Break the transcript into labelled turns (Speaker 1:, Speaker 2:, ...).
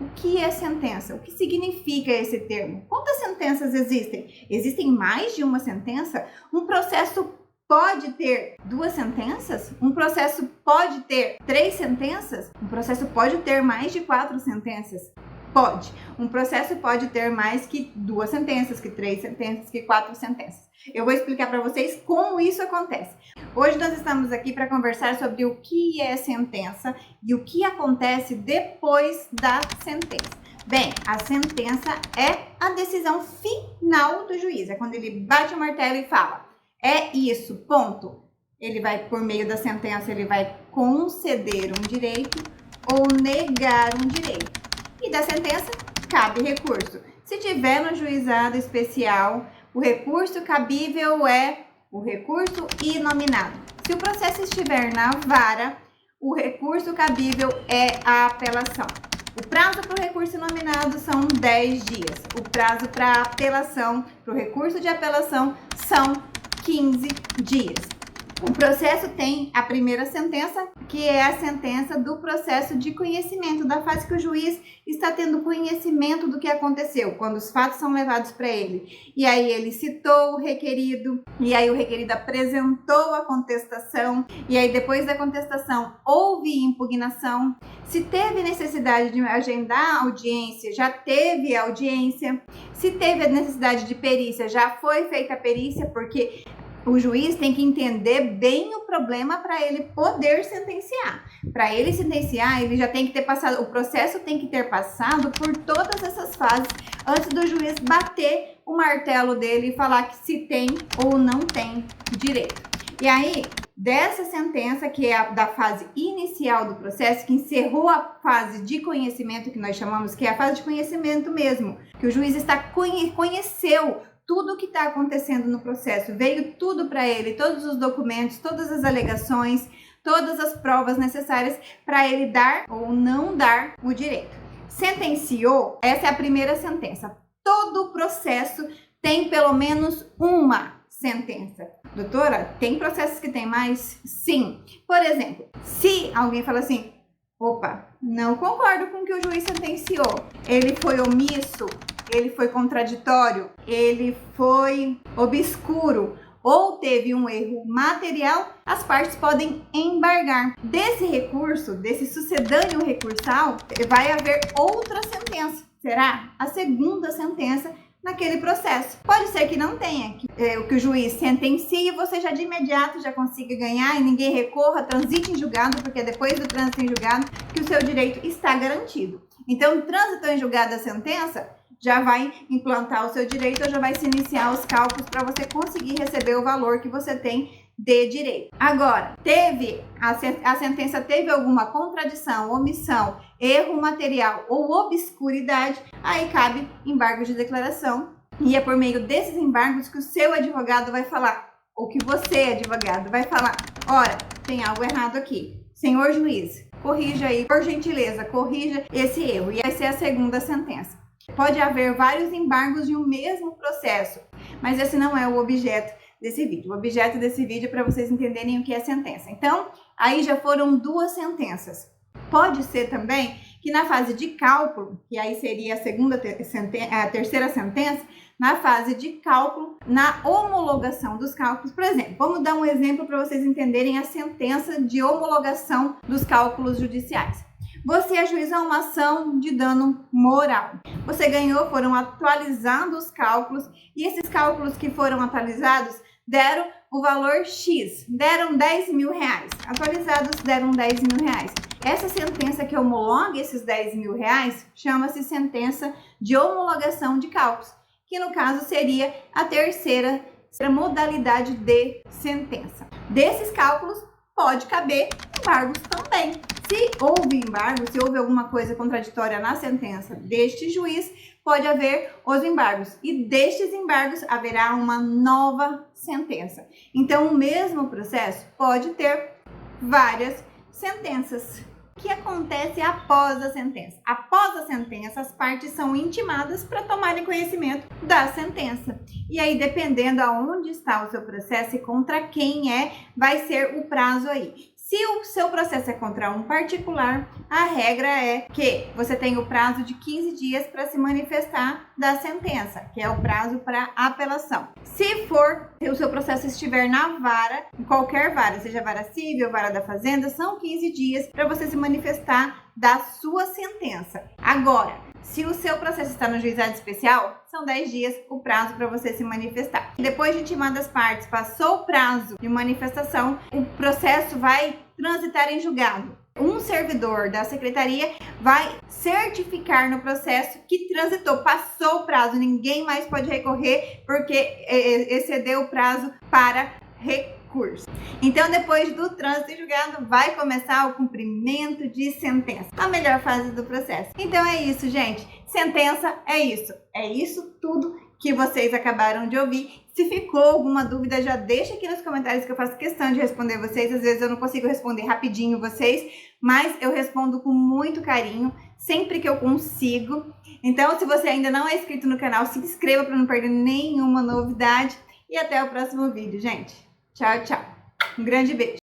Speaker 1: O que é sentença? O que significa esse termo? Quantas sentenças existem? Existem mais de uma sentença? Um processo pode ter 2 sentenças? Um processo pode ter 3 sentenças? Um processo pode ter mais de 4 sentenças? Pode. Um processo pode ter mais que 2 sentenças, que 3 sentenças, que 4 sentenças. Eu vou explicar para vocês como isso acontece. Hoje nós estamos aqui para conversar sobre o que é sentença e o que acontece depois da sentença. Bem, a sentença é a decisão final do juiz. É quando ele bate o martelo e fala: é isso, ponto. Ele vai, por meio da sentença, ele vai conceder um direito ou negar um direito. E da sentença, cabe recurso. Se tiver no juizado especial, o recurso cabível é o recurso inominado. Se o processo estiver na vara, o recurso cabível é a apelação. O prazo para o recurso inominado são 10 dias. O prazo para a apelação, para o recurso de apelação, são 15 dias. O processo tem a primeira sentença, que é a sentença do processo de conhecimento, da fase que o juiz está tendo conhecimento do que aconteceu, quando os fatos são levados para ele. E aí ele citou o requerido, e aí o requerido apresentou a contestação, e aí depois da contestação houve impugnação. Se teve necessidade de agendar a audiência, já teve a audiência. Se teve a necessidade de perícia, já foi feita a perícia, porque o juiz tem que entender bem o problema para ele poder sentenciar. Para ele sentenciar, ele já tem que ter passado, o processo tem que ter passado por todas essas fases antes do juiz bater o martelo dele e falar que se tem ou não tem direito. E aí, dessa sentença, que é a da fase inicial do processo, que encerrou a fase de conhecimento, que nós chamamos, que é a fase de conhecimento mesmo, que o juiz conheceu tudo o que está acontecendo no processo, veio tudo para ele, todos os documentos, todas as alegações, todas as provas necessárias para ele dar ou não dar o direito. Sentenciou, essa é a primeira sentença. Todo processo tem pelo menos uma sentença. Doutora, tem processos que tem mais? Sim. Por exemplo, se alguém fala assim: opa, não concordo com o que o juiz sentenciou, ele foi omisso, ele foi contraditório, ele foi obscuro ou teve um erro material, as partes podem embargar. Desse recurso, desse sucedâneo recursal, vai haver outra sentença. Será a segunda sentença naquele processo. Pode ser que não tenha, que o juiz sentencie e você já de imediato já consiga ganhar e ninguém recorra, transite em julgado, porque depois do trânsito em julgado que o seu direito está garantido. Então, trânsito em julgado da sentença já vai implantar o seu direito, ou já vai se iniciar os cálculos para você conseguir receber o valor que você tem de direito. Agora, a sentença teve alguma contradição, omissão, erro material ou obscuridade, aí cabe embargo de declaração, e é por meio desses embargos que o seu advogado vai falar, ou que você, advogado, vai falar: ora, tem algo errado aqui. Senhor juiz, corrija aí, por gentileza, corrija esse erro. E vai ser a segunda sentença. Pode haver vários embargos de um mesmo processo, mas esse não é o objeto desse vídeo. O objeto desse vídeo é para vocês entenderem o que é sentença. Então, aí já foram 2 sentenças. Pode ser também que na fase de cálculo, que aí seria a terceira sentença, na fase de cálculo, na homologação dos cálculos, por exemplo, vamos dar um exemplo para vocês entenderem a sentença de homologação dos cálculos judiciais. Você ajuizou uma ação de dano moral. Você ganhou, foram atualizados os cálculos, e esses cálculos que foram atualizados deram o valor X, deram 10 mil reais. Atualizados deram 10 mil reais. Essa sentença que homologa esses 10 mil reais chama-se sentença de homologação de cálculos, que no caso seria a terceira modalidade de sentença. Desses cálculos pode caber embargos também. Se houve embargo, se houve alguma coisa contraditória na sentença deste juiz, pode haver os embargos. E destes embargos haverá uma nova sentença. Então, o mesmo processo pode ter várias sentenças. O que acontece após a sentença? Após a sentença, as partes são intimadas para tomarem conhecimento da sentença. E aí, dependendo aonde está o seu processo e contra quem vai ser o prazo aí. Se o seu processo é contra um particular, a regra é que você tem o prazo de 15 dias para se manifestar da sentença, que é o prazo para apelação. Se o seu processo estiver na vara, em qualquer vara, seja vara civil, vara da fazenda, são 15 dias para você se manifestar da sua sentença. Agora, se o seu processo está no juizado especial, são 10 dias o prazo para você se manifestar. Depois de intimar das partes, passou o prazo de manifestação, o processo vai transitar em julgado. Um servidor da secretaria vai certificar no processo que transitou, passou o prazo, ninguém mais pode recorrer porque excedeu o prazo para recurso. Então, depois do trânsito em julgado, vai começar o cumprimento de sentença, a melhor fase do processo. Então é isso, gente. Sentença é isso. É isso tudo que vocês acabaram de ouvir. Se ficou alguma dúvida, já deixa aqui nos comentários que eu faço questão de responder vocês. Às vezes eu não consigo responder rapidinho vocês, mas eu respondo com muito carinho, sempre que eu consigo. Então, se você ainda não é inscrito no canal, se inscreva para não perder nenhuma novidade. E até o próximo vídeo, gente. Tchau, tchau. Um grande beijo.